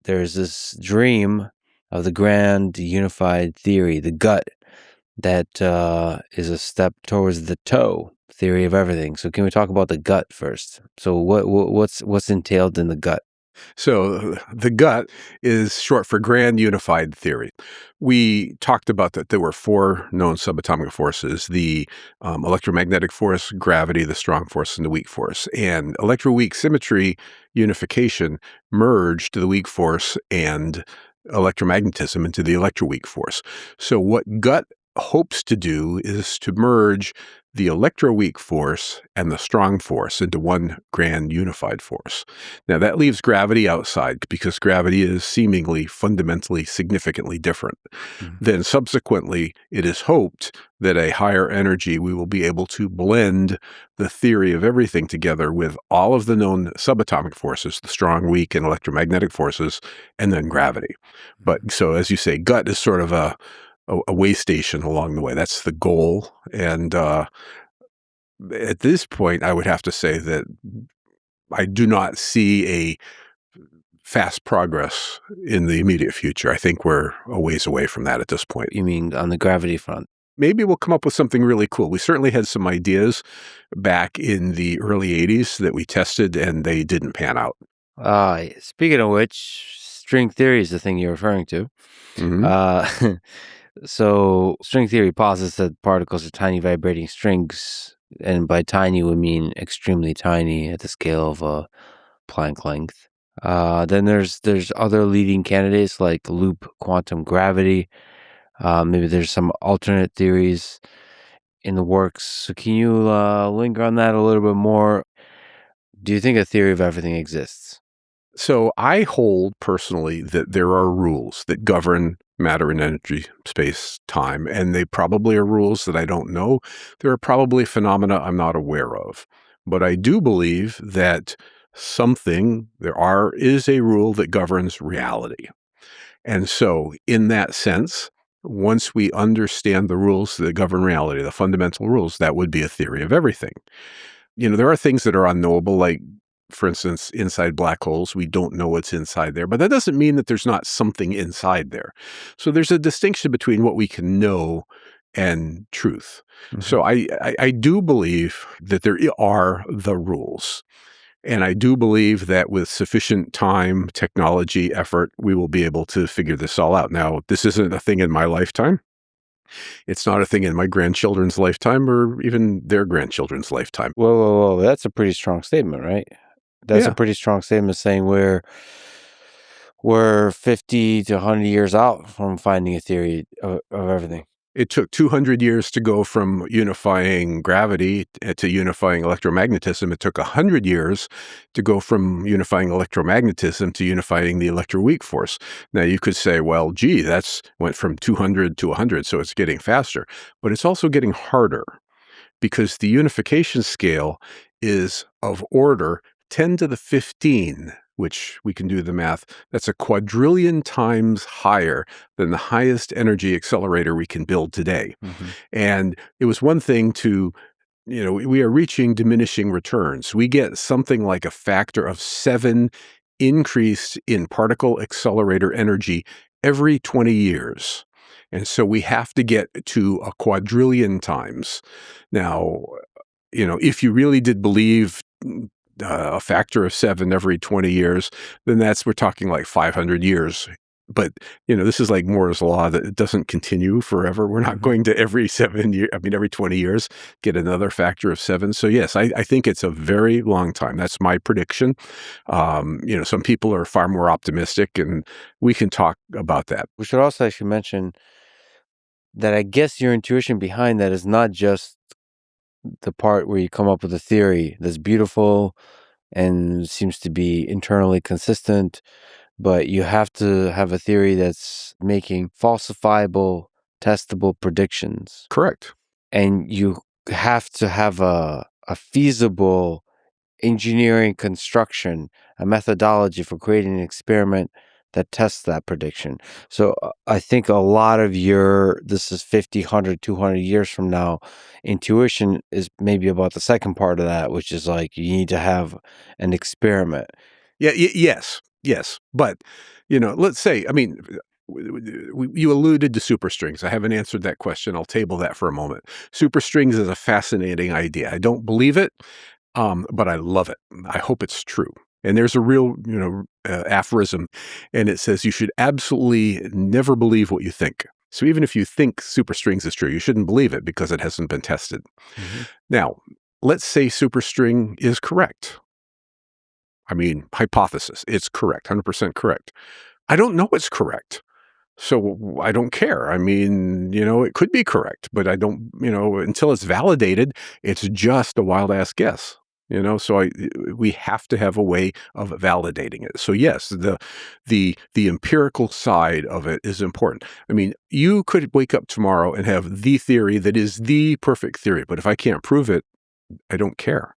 there's this dream of the grand unified theory, the gut, that is a step towards the toe theory of everything. So can we talk about the gut first? So what's entailed in the gut? So the gut is short for grand unified theory. We talked about that there were four known subatomic forces: the electromagnetic force, gravity, the strong force, and the weak force. And electroweak symmetry unification merged the weak force and electromagnetism into the electroweak force. So what gut hopes to do is to merge the electroweak force and the strong force into one grand unified force. Now, that leaves gravity outside because gravity is seemingly fundamentally significantly different. Then subsequently, it is hoped that a higher energy, we will be able to blend the theory of everything together with all of the known subatomic forces, the strong, weak, and electromagnetic forces, and then gravity. But so, as you say, gut is sort of a way station along the way. That's the goal. And at this point, I would have to say that I do not see a fast progress in the immediate future. I think we're a ways away from that at this point. You mean on the gravity front? Maybe we'll come up with something really cool. We certainly had some ideas back in the early 80s that we tested, and they didn't pan out. Speaking of which, string theory is the thing you're referring to. So string theory posits that particles are tiny vibrating strings, and by tiny we mean extremely tiny at the scale of a Planck length. Then there's other leading candidates like loop quantum gravity. Maybe there's some alternate theories in the works. So can you linger on that a little bit more? Do you think a theory of everything exists? So I hold personally that there are rules that govern matter and energy, space, time, and they probably are rules that I don't know. There are probably phenomena I'm not aware of. But I do believe that is a rule that governs reality. And so in that sense, once we understand the rules that govern reality, the fundamental rules, that would be a theory of everything. There are things that are unknowable, like, for instance, inside black holes. We don't know what's inside there, but that doesn't mean that there's not something inside there. So there's a distinction between what we can know and truth. So I do believe that there are the rules. And I do believe that with sufficient time, technology, effort, we will be able to figure this all out. Now, this isn't a thing in my lifetime. It's not a thing in my grandchildren's lifetime or even their grandchildren's lifetime. Whoa. That's a pretty strong statement, right? That's a pretty strong statement saying we're 50 to 100 years out from finding a theory of everything. It took 200 years to go from unifying gravity to unifying electromagnetism. It took 100 years to go from unifying electromagnetism to unifying the electroweak force. Now, you could say, well, gee, that's went from 200 to 100, so it's getting faster. But it's also getting harder because the unification scale is of order 10 to the 15, which we can do the math. That's a quadrillion times higher than the highest energy accelerator we can build today. And it was one thing to, we are reaching diminishing returns. We get something like a factor of 7 increase in particle accelerator energy every 20 years. And so we have to get to a quadrillion times. Now, if you really did believe a factor of 7 every 20 years, then we're talking like 500 years. But, this is like Moore's law that it doesn't continue forever. We're not going to every 20 years get another factor of 7. So yes, I think it's a very long time. That's my prediction. Some people are far more optimistic, and we can talk about that. We should also actually mention that I guess your intuition behind that is not just the part where you come up with a theory that's beautiful and seems to be internally consistent, but you have to have a theory that's making falsifiable, testable predictions. Correct. And you have to have a feasible engineering construction, a methodology for creating an experiment that tests that prediction. So I think a lot of this is 50, 100, 200 years from now, intuition is maybe about the second part of that, which is like you need to have an experiment. Yeah. Yes. Yes, but, let's say, I mean, you alluded to superstrings. I haven't answered that question. I'll table that for a moment. Superstrings is a fascinating idea. I don't believe it, but I love it. I hope it's true. And there's a real, aphorism, and it says you should absolutely never believe what you think. So even if you think superstrings is true, you shouldn't believe it because it hasn't been tested. Mhm. Now, let's say superstring is correct. I mean, hypothesis, it's correct, 100% correct. I don't know it's correct. So I don't care. I mean, it could be correct, but I don't, until it's validated, it's just a wild ass guess. So we have to have a way of validating it. So yes, the empirical side of it is important. I mean, you could wake up tomorrow and have the theory that is the perfect theory, but if I can't prove it, I don't care.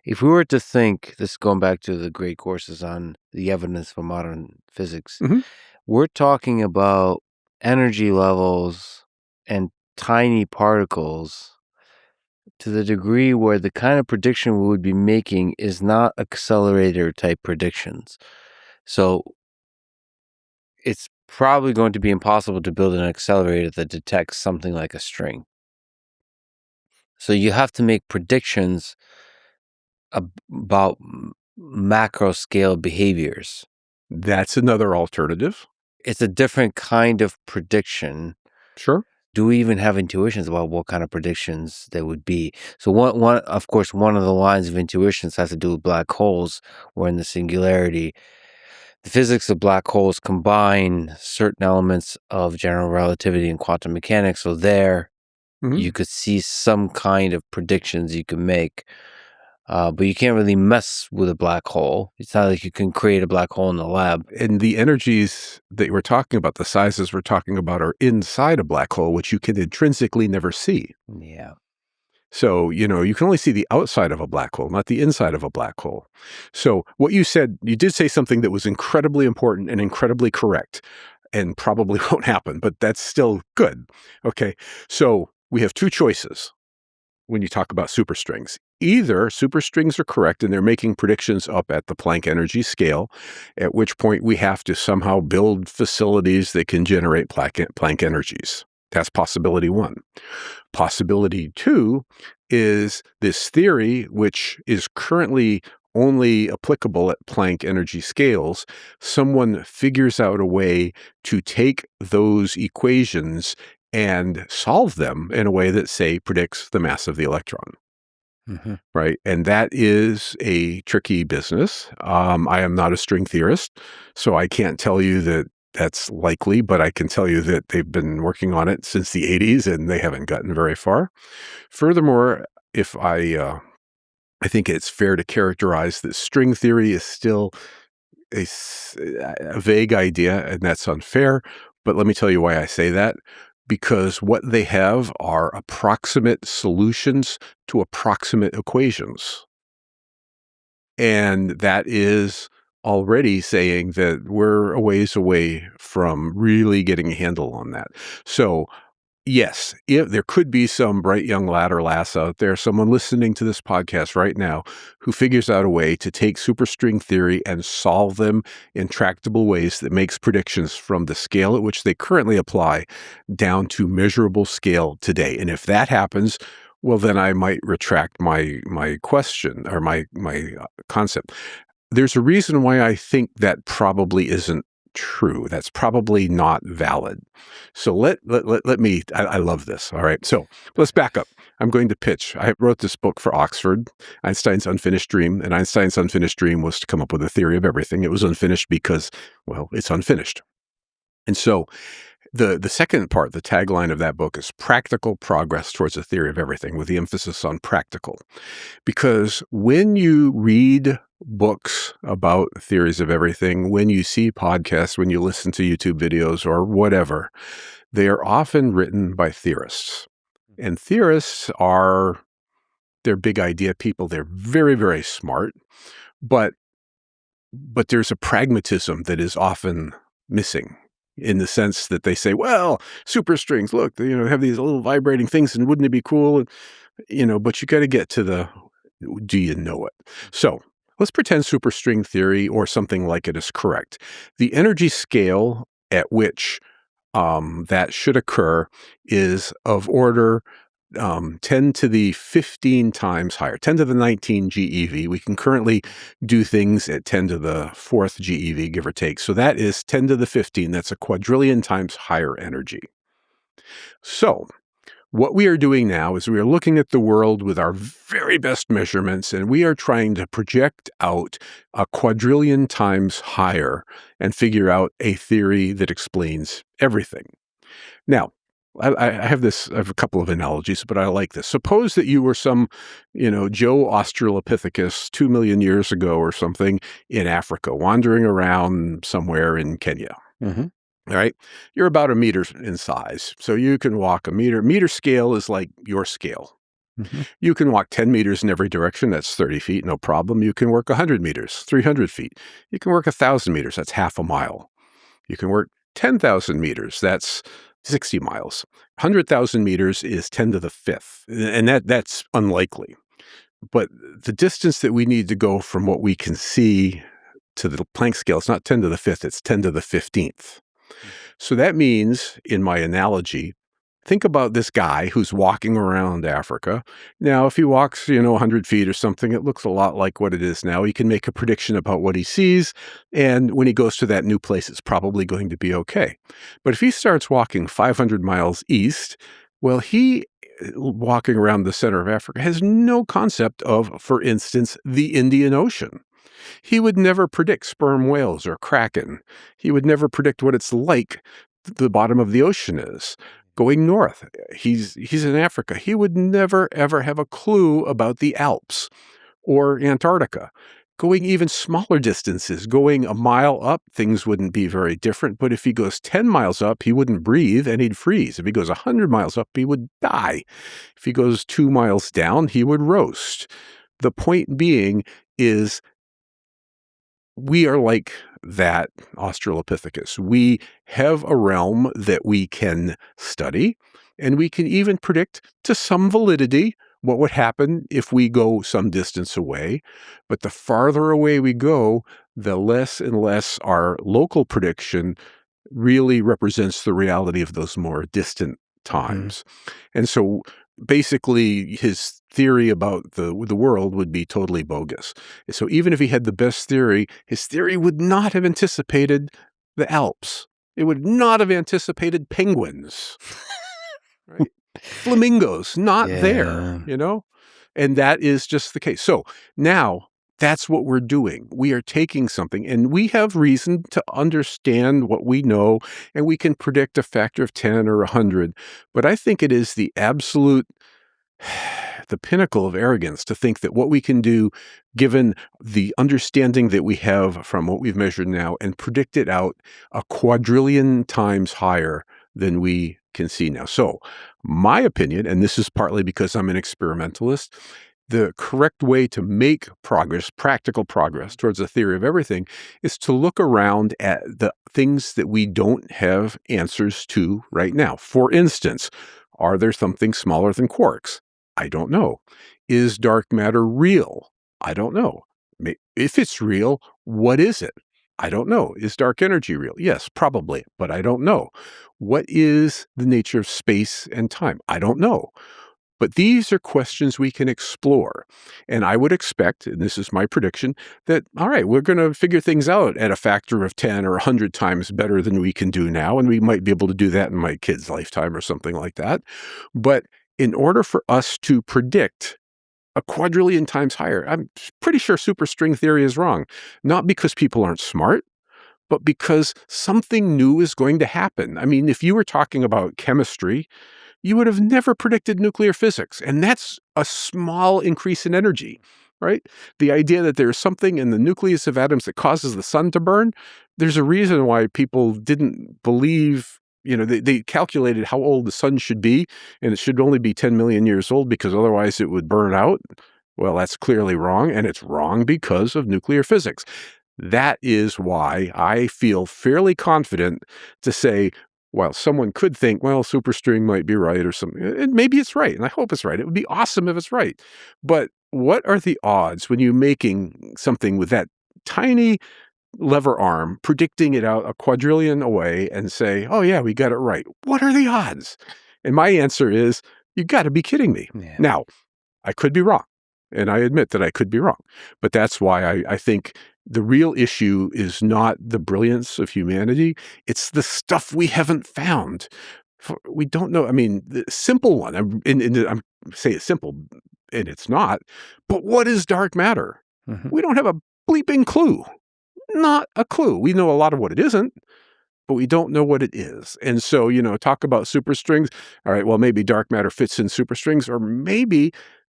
If we were to think, this going back to the great courses on the evidence for modern physics, Mhm. we're talking about energy levels and tiny particles to the degree where the kind of prediction we would be making is not accelerator type predictions. So it's probably going to be impossible to build an accelerator that detects something like a string. So you have to make predictions about macro scale behaviors. That's another alternative. It's a different kind of prediction. Sure. Do we even have intuitions about what kind of predictions they would be? So of course, one of the lines of intuitions has to do with black holes, where in the singularity, the physics of black holes combine certain elements of general relativity and quantum mechanics. So there, Mhm. you could see some kind of predictions you can make. But you can't really mess with a black hole. It's not like you can create a black hole in the lab. And the energies that we're talking about, the sizes we're talking about, are inside a black hole, which you can intrinsically never see. Yeah. So, you can only see the outside of a black hole, not the inside of a black hole. So, what you said, you did say something that was incredibly important and incredibly correct and probably won't happen, but that's still good. Okay. So, we have two choices when you talk about superstrings. Either superstrings are correct and they're making predictions up at the Planck energy scale, at which point we have to somehow build facilities that can generate Planck energies. That's possibility one. Possibility two is this theory, which is currently only applicable at Planck energy scales. Someone figures out a way to take those equations and solve them in a way that, say, predicts the mass of the electron. Hmm. Right. And that is a tricky business. I am not a string theorist, so I can't tell you that that's likely, but I can tell you that they've been working on it since the 80s and they haven't gotten very far. Furthermore, if I think it's fair to characterize that string theory is still a vague idea, and that's unfair. But let me tell you why I say that. Because what they have are approximate solutions to approximate equations. And that is already saying that we're a ways away from really getting a handle on that. So yes, if there could be some bright young lad or lass out there, someone listening to this podcast right now, who figures out a way to take superstring theory and solve them in tractable ways that makes predictions from the scale at which they currently apply down to measurable scale today. And if that happens, well, then I might retract my question or my concept. There's a reason why I think that probably isn't true. That's probably not valid. So let me, I love this. All right. So let's back up. I'm going to pitch. I wrote this book for Oxford, Einstein's Unfinished Dream. And Einstein's Unfinished Dream was to come up with a theory of everything. It was unfinished because, well, it's unfinished. And so the second part, the tagline of that book is practical progress towards a theory of everything, with the emphasis on practical. Because when you read books about theories of everything, when you see podcasts, when you listen to YouTube videos or whatever, they are often written by theorists. And theorists they're big idea people. They're very, very smart, but there's a pragmatism that is often missing, in the sense that they say, well, superstrings, look, have these little vibrating things, and wouldn't it be cool? And, but you got to get to the, do you know it? So Let's pretend superstring theory or something like it is correct. The energy scale at which that should occur is of order 10 to the 15 times higher, 10 to the 19 GeV. We can currently do things at 10 to the fourth GeV, give or take. So that is 10 to the 15. That's a quadrillion times higher energy. So what we are doing now is we are looking at the world with our very best measurements, and we are trying to project out a quadrillion times higher and figure out a theory that explains everything. Now, I have a couple of analogies, but I like this. Suppose that you were some, Joe Australopithecus 2 million years ago or something in Africa, wandering around somewhere in Kenya. Mhm. All right. You're about a meter in size. So you can walk a meter. Meter scale is like your scale. Mhm. You can walk 10 meters in every direction. That's 30 feet. No problem. You can work 100 meters, 300 feet. You can work 1,000 meters. That's half a mile. You can work 10,000 meters. That's 60 miles. 100,000 meters is 10 to the fifth. And that's unlikely. But the distance that we need to go from what we can see to the Planck scale, it's not 10 to the fifth, it's 10 to the 15th. So that means, in my analogy, think about this guy who's walking around Africa. Now, if he walks, 100 feet or something, it looks a lot like what it is now. He can make a prediction about what he sees. And when he goes to that new place, it's probably going to be okay. But if he starts walking 500 miles east, well, he, walking around the center of Africa, has no concept of, for instance, the Indian Ocean. He would never predict sperm whales or kraken. He would never predict what it's like the bottom of the ocean is. Going north, he's in Africa. He would never, ever have a clue about the Alps or Antarctica. Going even smaller distances, going a mile up, things wouldn't be very different. But if he goes 10 miles up, he wouldn't breathe and he'd freeze. If he goes 100 miles up, he would die. If he goes 2 miles down, he would roast. The point being is we are like that Australopithecus. We have a realm that we can study, and we can even predict to some validity what would happen if we go some distance away. But the farther away we go, the less and less our local prediction really represents the reality of those more distant Mhm. times. And so basically his theory about the world would be totally bogus. So even if he had the best theory, his theory would not have anticipated the Alps. It would not have anticipated penguins, right? Flamingos, not there, Yeah. And that is just the case. So now that's what we're doing. We are taking something and we have reason to understand what we know and we can predict a factor of 10 or 100. But I think it is the absolute the pinnacle of arrogance to think that what we can do, given the understanding that we have from what we've measured now, and predict it out a quadrillion times higher than we can see now. So my opinion, and this is partly because I'm an experimentalist, the correct way to make progress, practical progress towards a theory of everything, is to look around at the things that we don't have answers to right now. For instance, are there something smaller than quarks? I don't know. Is dark matter real? I don't know. If it's real, what is it? I don't know. Is dark energy real? Yes, probably, but I don't know. What is the nature of space and time? I don't know. But these are questions we can explore. And I would expect, and this is my prediction, that, all right, we're going to figure things out at a factor of 10 or 100 times better than we can do now. And we might be able to do that in my kid's lifetime or something like that. But in order for us to predict a quadrillion times higher, I'm pretty sure superstring theory is wrong. Not because people aren't smart, but because something new is going to happen. I mean, if you were talking about chemistry, you would have never predicted nuclear physics. And that's a small increase in energy, right? The idea that there's something in the nucleus of atoms that causes the sun to burn, there's a reason why people didn't believe, they calculated how old the sun should be, and it should only be 10 million years old because otherwise it would burn out. Well, that's clearly wrong, and it's wrong because of nuclear physics. That is why I feel fairly confident to say, well, someone could think, well, superstring might be right or something. And maybe it's right, and I hope it's right. It would be awesome if it's right. But what are the odds when you're making something with that tiny lever arm, predicting it out a quadrillion away and say, "Oh, yeah, we got it right." What are the odds? And my answer is, you gotta be kidding me. Yeah. Now, I could be wrong, and I admit that I could be wrong. But that's why I think the real issue is not the brilliance of humanity, it's the stuff we haven't found. We don't know. I mean, the simple one, I'm say it's simple, and it's not, but what is dark matter? Mhm. We don't have a bleeping clue. Not a clue. We know a lot of what it isn't, but we don't know what it is. And so, talk about superstrings. All right, well, maybe dark matter fits in superstrings, or maybe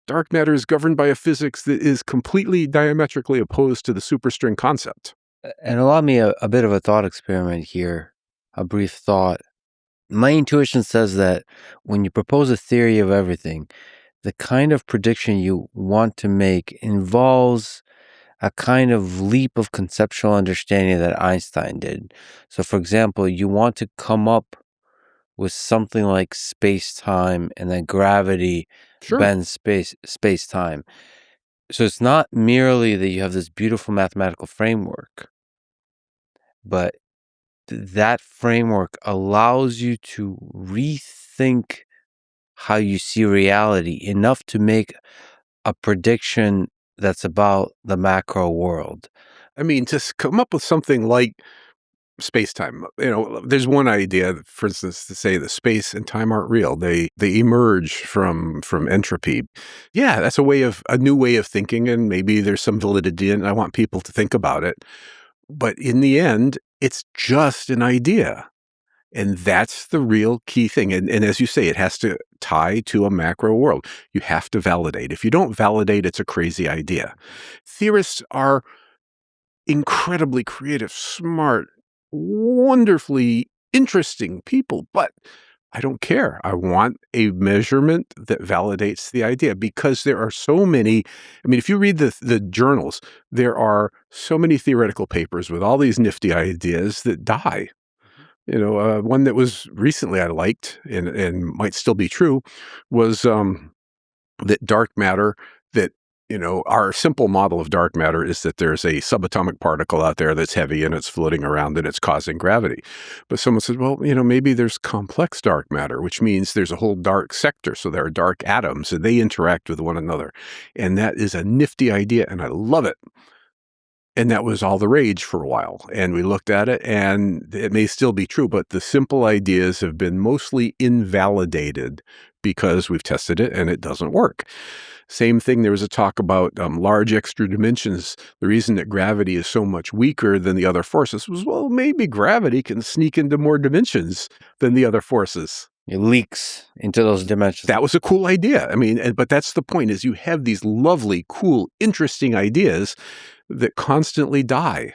dark matter is governed by a physics that is completely diametrically opposed to the superstring concept. And allow me a bit of a thought experiment here, a brief thought. My intuition says that when you propose a theory of everything, the kind of prediction you want to make involves a kind of leap of conceptual understanding that Einstein did. So, for example, you want to come up with something like space-time and then gravity Sure. bends space-time. So it's not merely that you have this beautiful mathematical framework, but that framework allows you to rethink how you see reality enough to make a prediction that's about the macro world. I mean, to come up with something like space-time, there's one idea, for instance, to say that space and time aren't real. They emerge from entropy. Yeah, that's a new way of thinking, and maybe there's some validity in it. I want people to think about it. But in the end, it's just an idea. And that's the real key thing. And as you say, it has to tie to a macro world. You have to validate. If you don't validate, it's a crazy idea. Theorists are incredibly creative, smart, wonderfully interesting people, but I don't care. I want a measurement that validates the idea, because there are so many. I mean, if you read the journals, there are so many theoretical papers with all these nifty ideas that die. One that was recently I liked and might still be true was that dark matter, that, our simple model of dark matter is that there's a subatomic particle out there that's heavy and it's floating around and it's causing gravity. But someone said, well, maybe there's complex dark matter, which means there's a whole dark sector. So there are dark atoms and they interact with one another. And that is a nifty idea and I love it. And that was all the rage for a while. And we looked at it, and it may still be true, but the simple ideas have been mostly invalidated because we've tested it and it doesn't work. Same thing, there was a talk about large extra dimensions. The reason that gravity is so much weaker than the other forces was, well, maybe gravity can sneak into more dimensions than the other forces. It leaks into those dimensions. That was a cool idea. I mean, but that's the point, is you have these lovely, cool, interesting ideas that constantly die.